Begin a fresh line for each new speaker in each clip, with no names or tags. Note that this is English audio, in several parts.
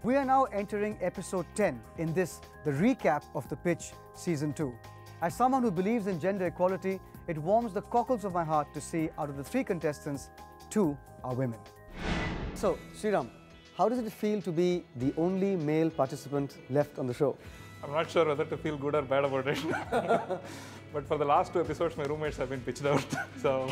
We are now entering episode 10 in this, the recap of The Pitch Season 2. As someone who believes in gender equality, it warms the cockles of my heart to see out of the 3 contestants, 2 are women. So, Sriram, how does it feel to be the only male participant left on the show?
I'm not sure whether to feel good or bad about it. But for the last 2 episodes, my roommates have been pitched out. So,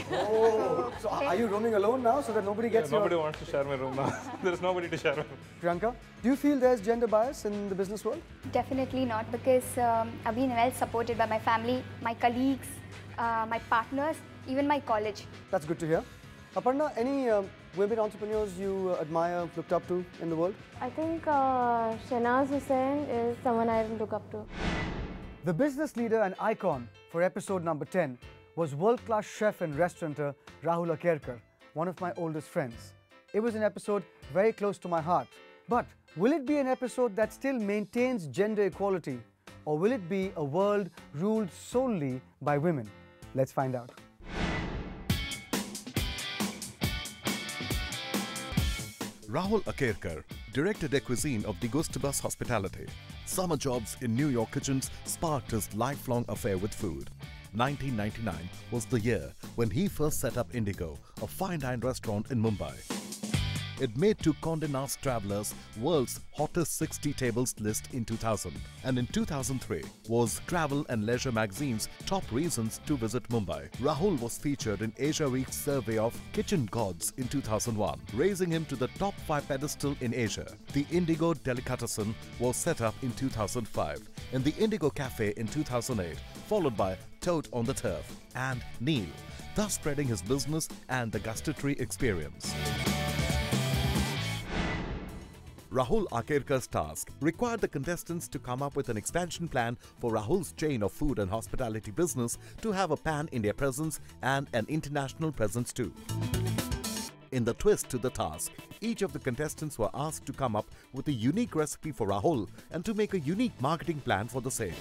So are you roaming alone now so that nobody gets
nobody wants to share my room now. There's nobody to share my room.
Priyanka, do you feel there's gender bias in the business world?
Definitely not, because I've been well supported by my family, my colleagues, my partners, even my college.
That's good to hear. Aparna, any women entrepreneurs you admire, looked up to in the world?
I think Shehnaz Hussain is someone I look up to.
The business leader and icon for episode number 10 was world-class chef and restaurateur Rahul Akerkar, one of my oldest friends. It was an episode very close to my heart. But will it be an episode that still maintains gender equality, or will it be a world ruled solely by women? Let's find out.
Rahul Akerkar directed a cuisine of Digustibus Hospitality. Summer jobs in New York kitchens sparked his lifelong affair with food. 1999 was the year when he first set up Indigo, a fine dine restaurant in Mumbai. It made to Condé Nast Traveler's World's Hottest 60 Tables list in 2000, and in 2003 was Travel and Leisure magazine's top reasons to visit Mumbai. Rahul was featured in Asia Week's survey of kitchen gods in 2001, raising him to the top 5 pedestal in Asia. The Indigo Delicatessen was set up in 2005, and the Indigo Cafe in 2008, followed by Toad on the Turf and Neil, thus spreading his business and the gustatory experience. Rahul Akerkar's task required the contestants to come up with an expansion plan for Rahul's chain of food and hospitality business to have a pan-India presence and an international presence too. In the twist to the task, each of the contestants were asked to come up with a unique recipe for Rahul and to make a unique marketing plan for the same.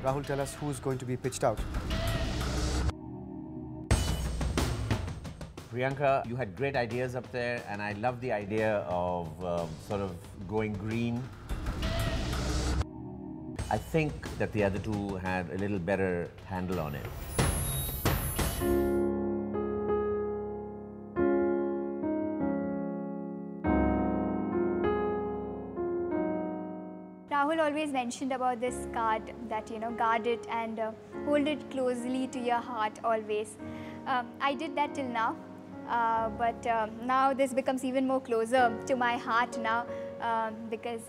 Rahul, tell us who's going to be pitched out.
Priyanka, you had great ideas up there, and I love the idea of sort of going green. I think that the other 2 had a little better handle on it.
Rahul always mentioned about this card that, guard it and hold it closely to your heart always. I did that till now. But now this becomes even more closer to my heart now because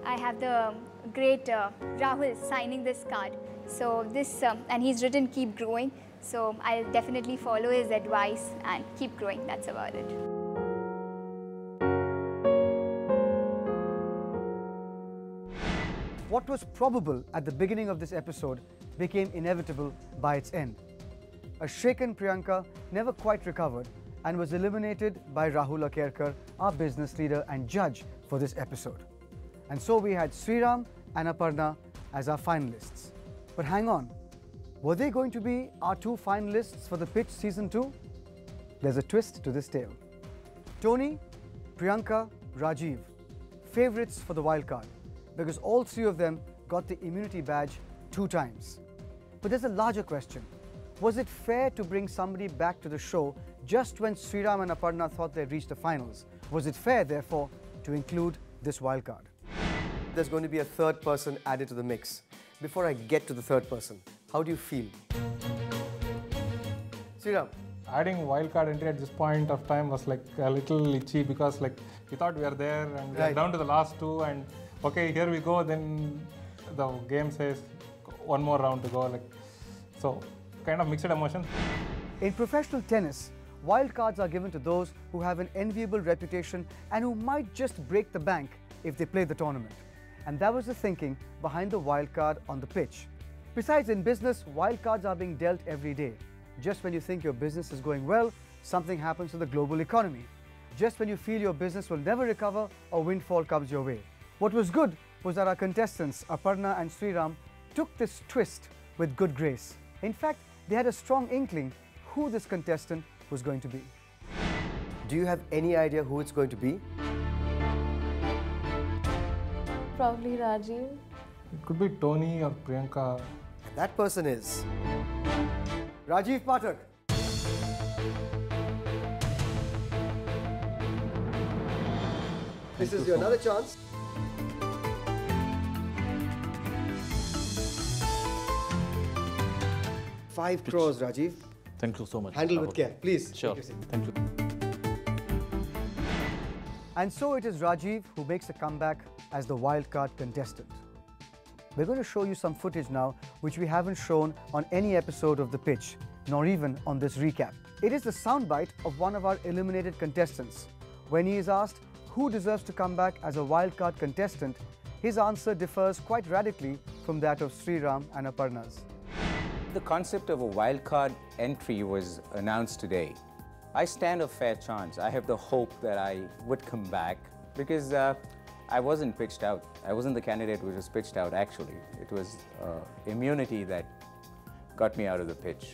I have the great Rahul signing this card. So this, and he's written keep growing. So I'll definitely follow his advice and keep growing. That's about it.
What was probable at the beginning of this episode became inevitable by its end. A shaken Priyanka never quite recovered and was eliminated by Rahul Akerkar, our business leader and judge for this episode. And so we had Sriram and Aparna as our finalists. But hang on, were they going to be our 2 finalists for The Pitch Season 2? There's a twist to this tale. Tony, Priyanka, Rajiv, favorites for the wildcard, because all 3 of them got the immunity badge 2 times. But there's a larger question. Was it fair to bring somebody back to the show just when Sriram and Aparna thought they'd reached the finals? Was it fair, therefore, to include this wildcard? There's going to be a 3rd person added to the mix. Before I get to the 3rd person, how do you feel? Sriram.
Adding wildcard entry at this point of time was like a little itchy because we thought we are there and we are down to the last 2 and okay, here we go. Then the game says 1 more round to go. So kind of mixed emotion.
In professional tennis, wildcards are given to those who have an enviable reputation and who might just break the bank if they play the tournament. And that was the thinking behind the wildcard on the pitch. Besides, in business, wildcards are being dealt every day. Just when you think your business is going well, something happens to the global economy. Just when you feel your business will never recover, a windfall comes your way. What was good was that our contestants, Aparna and Sriram, took this twist with good grace. In fact, they had a strong inkling who this contestant was going to be.
Do you have any idea who it's going to be?
Probably Rajiv.
It could be Tony or Priyanka.
That person is
Rajiv Pathak. This is your another chance. Five crores, Rajiv.
Thank you so much.
Handle with care, please.
Sure.
Take your seat.
Thank you.
And so it is Rajiv who makes a comeback as the wildcard contestant. We're going to show you some footage now which we haven't shown on any episode of The Pitch, nor even on this recap. It is the soundbite of one of our eliminated contestants. When he is asked who deserves to come back as a wildcard contestant, his answer differs quite radically from that of Sriram and Aparna's.
The concept of a wildcard entry was announced today. I stand a fair chance. I have the hope that I would come back because I wasn't pitched out. I wasn't the candidate who was pitched out, actually. It was immunity that got me out of the pitch.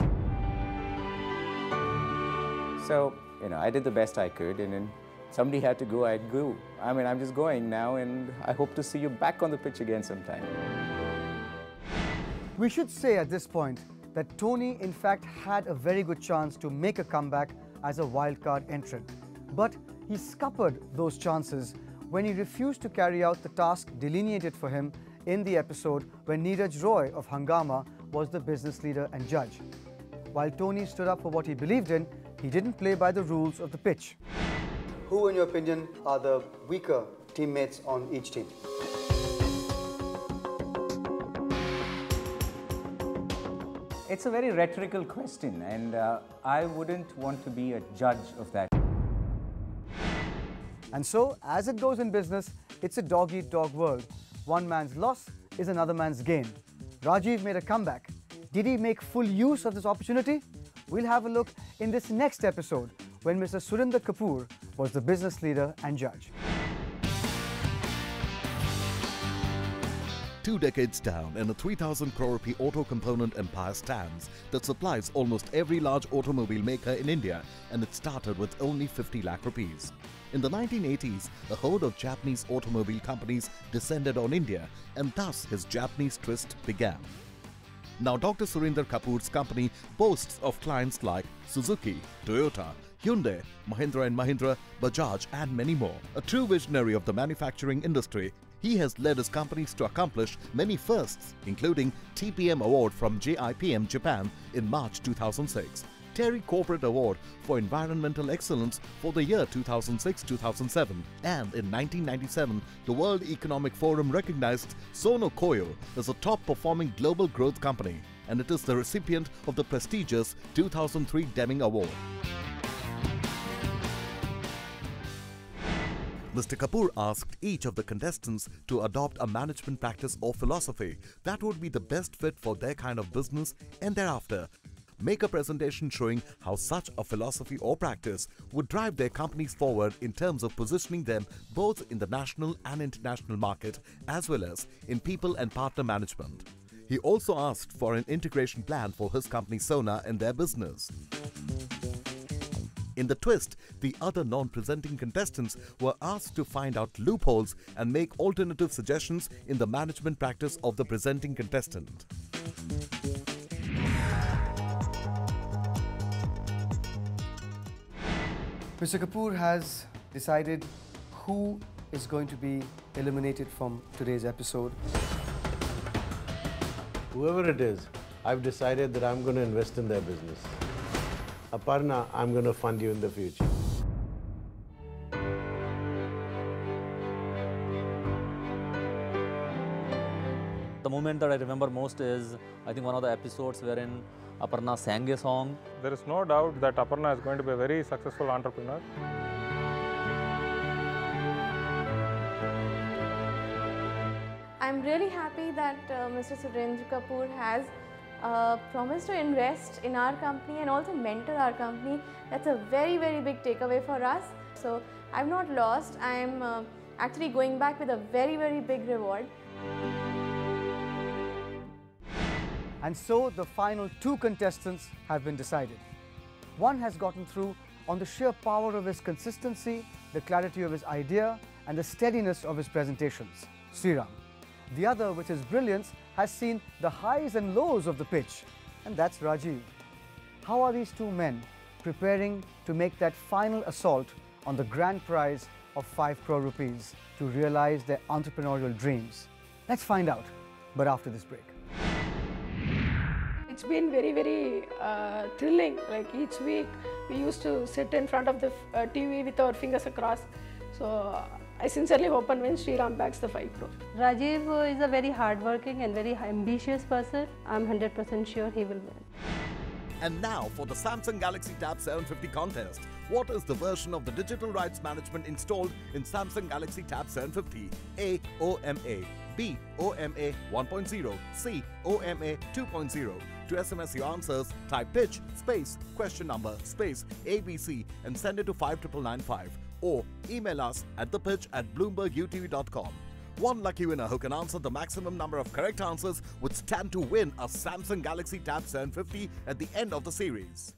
So, I did the best I could, and then somebody had to go, I'd go. I mean, I'm just going now, and I hope to see you back on the pitch again sometime.
We should say at this point that Tony in fact had a very good chance to make a comeback as a wildcard entrant. But he scuppered those chances when he refused to carry out the task delineated for him in the episode when Neeraj Roy of Hungama was the business leader and judge. While Tony stood up for what he believed in, he didn't play by the rules of the pitch. Who, in your opinion, are the weaker teammates on each team?
It's a very rhetorical question, and I wouldn't want to be a judge of that.
And so, as it goes in business, it's a dog-eat-dog world. One man's loss is another man's gain. Rajiv made a comeback. Did he make full use of this opportunity? We'll have a look in this next episode when Mr. Surinder Kapoor was the business leader and judge.
2 decades down and a 3,000 crore rupee auto component empire stands that supplies almost every large automobile maker in India, and it started with only 50 lakh rupees. In the 1980s, a horde of Japanese automobile companies descended on India, and thus his Japanese twist began. Now Dr. Surinder Kapoor's company boasts of clients like Suzuki, Toyota, Hyundai, Mahindra & Mahindra, Bajaj and many more. A true visionary of the manufacturing industry, he has led his companies to accomplish many firsts, including TPM Award from JIPM Japan in March 2006, Terry Corporate Award for Environmental Excellence for the year 2006-2007, and in 1997, the World Economic Forum recognized Sono Koyo as a top-performing global growth company, and it is the recipient of the prestigious 2003 Deming Award. Mr. Kapoor asked each of the contestants to adopt a management practice or philosophy that would be the best fit for their kind of business, and thereafter make a presentation showing how such a philosophy or practice would drive their companies forward in terms of positioning them both in the national and international market, as well as in people and partner management. He also asked for an integration plan for his company Sona and their business. In the twist, the other non-presenting contestants were asked to find out loopholes and make alternative suggestions in the management practice of the presenting contestant.
Mr. Kapoor has decided who is going to be eliminated from today's episode.
Whoever it is, I've decided that I'm going to invest in their business. Aparna, I'm going to fund you in the future.
The moment that I remember most is, I think, one of the episodes wherein Aparna sang a song.
There is no doubt that Aparna is going to be a very successful entrepreneur.
I'm really happy that Mr. Surinder Kapoor has promised to invest in our company and also mentor our company. That's a very, very big takeaway for us. So I'm not lost. I'm actually going back with a very, very big reward.
And so the final two contestants have been decided. One has gotten through on the sheer power of his consistency, the clarity of his idea, and the steadiness of his presentations, Sriram. The other, with his brilliance, has seen the highs and lows of the pitch, and that's Rajiv. How are these two men preparing to make that final assault on the grand prize of 5 crore rupees to realize their entrepreneurial dreams? Let's find out, but after this break.
It's been very, very thrilling. Like each week, we used to sit in front of the TV with our fingers across. So I sincerely hope and win Sriram backs the 5 crore.
Rajiv is a very hardworking and very ambitious person. I'm 100% sure he will win.
And now for the Samsung Galaxy Tab 750 contest. What is the version of the digital rights management installed in Samsung Galaxy Tab 750? A. OMA, B. OMA 1.0, C. OMA 2.0. To SMS your answers, type pitch, space, question number, space, ABC and send it to 59995. Or email us at thepitch@bloombergutv.com. One lucky winner who can answer the maximum number of correct answers would stand to win a Samsung Galaxy Tab 750 at the end of the series.